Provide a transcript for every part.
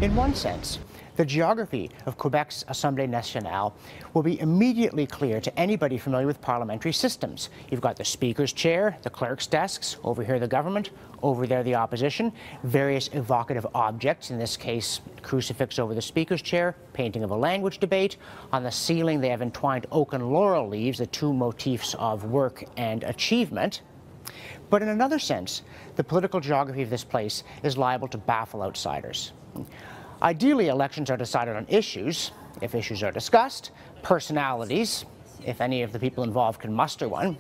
In one sense, the geography of Quebec's Assemblée Nationale will be immediately clear to anybody familiar with parliamentary systems. You've got the Speaker's chair, the clerk's desks, over here the government, over there the opposition, various evocative objects, in this case crucifix over the Speaker's chair, painting of a language debate. On the ceiling they have entwined oak and laurel leaves, the two motifs of work and achievement. But in another sense, the political geography of this place is liable to baffle outsiders. Ideally, elections are decided on issues, if issues are discussed, personalities, if any of the people involved can muster one,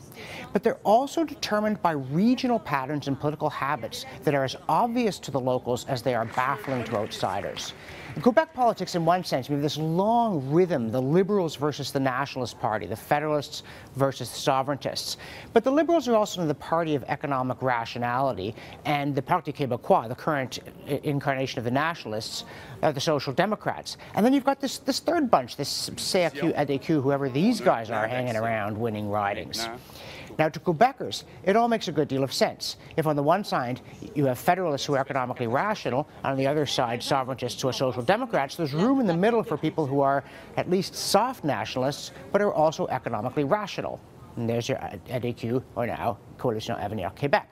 but they're also determined by regional patterns and political habits that are as obvious to the locals as they are baffling to outsiders. In Quebec politics, in one sense, we have this long rhythm, the Liberals versus the Nationalist Party, the Federalists versus the Sovereigntists. But the Liberals are also the party of economic rationality, and the Parti Québécois, the current incarnation of the Nationalists, are the Social Democrats. And then you've got this third bunch, this CAQ, ADQ, whoever these guys are hanging around winning ridings. Now, to Quebecers, it all makes a good deal of sense. If on the one side you have Federalists who are economically rational, on the other side Sovereigntists who are Social Democrats, there's room in the middle for people who are at least soft nationalists, but are also economically rational. And there's your ADQ, or now Coalition Avenir Québec.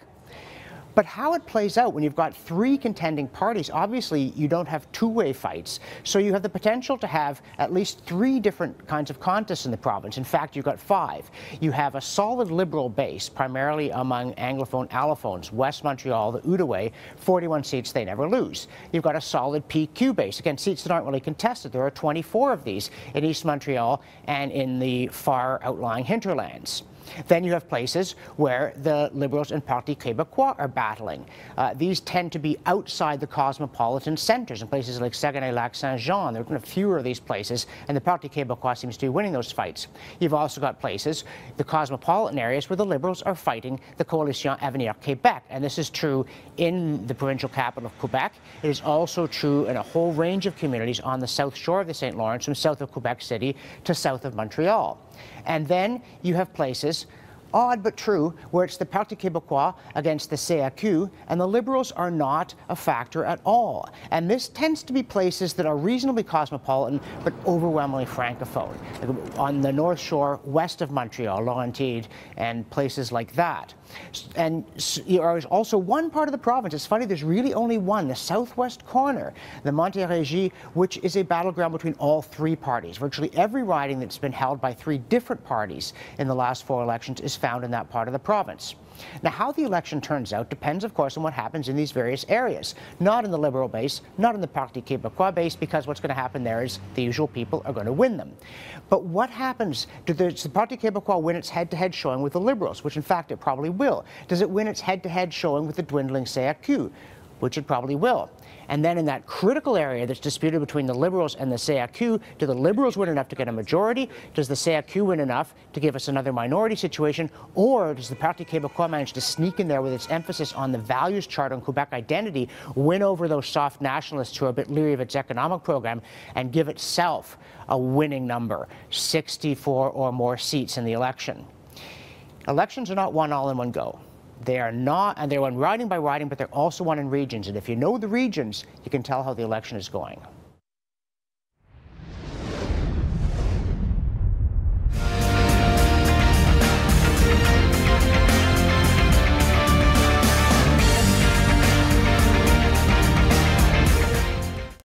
But how it plays out when you've got three contending parties, obviously you don't have two-way fights. So you have the potential to have at least three different kinds of contests in the province. In fact, you've got five. You have a solid Liberal base, primarily among Anglophone allophones. West Montreal, the Outaouais, 41 seats they never lose. You've got a solid PQ base. Again, seats that aren't really contested. There are 24 of these in East Montreal and in the far outlying hinterlands. Then you have places where the Liberals and Parti Québécois are battling. These tend to be outside the cosmopolitan centres, in places like Saguenay-Lac-Saint-Jean. There are fewer of these places, and the Parti Québécois seems to be winning those fights. You've also got places, the cosmopolitan areas, where the Liberals are fighting the Coalition Avenir Québec, and this is true in the provincial capital of Quebec. It is also true in a whole range of communities on the south shore of the St. Lawrence, from south of Quebec City to south of Montreal. And then you have places, odd but true, where it's the Parti Québécois against the CAQ, and the Liberals are not a factor at all. And this tends to be places that are reasonably cosmopolitan, but overwhelmingly francophone. On the North Shore, west of Montreal, Laurentide, and places like that. And there's also one part of the province, it's funny, there's really only one, the southwest corner, the Montérégie, which is a battleground between all three parties. Virtually every riding that's been held by three different parties in the last four elections is found in that part of the province. Now, how the election turns out depends, of course, on what happens in these various areas. Not in the Liberal base, not in the Parti Québécois base, because what's going to happen there is the usual people are going to win them. But what happens? Does the Parti Québécois win its head-to-head showing with the Liberals, which in fact it probably will? Does it win its head-to-head showing with the dwindling CAQ, which it probably will? And then in that critical area that's disputed between the Liberals and the CAQ, do the Liberals win enough to get a majority? Does the CAQ win enough to give us another minority situation? Or does the Parti Québécois manage to sneak in there with its emphasis on the values chart on Quebec identity, win over those soft nationalists who are a bit leery of its economic program, and give itself a winning number, 64 or more seats in the election? Elections are not won all in one go. They are not, and they're won riding by riding, but they're also won in regions. And if you know the regions, you can tell how the election is going.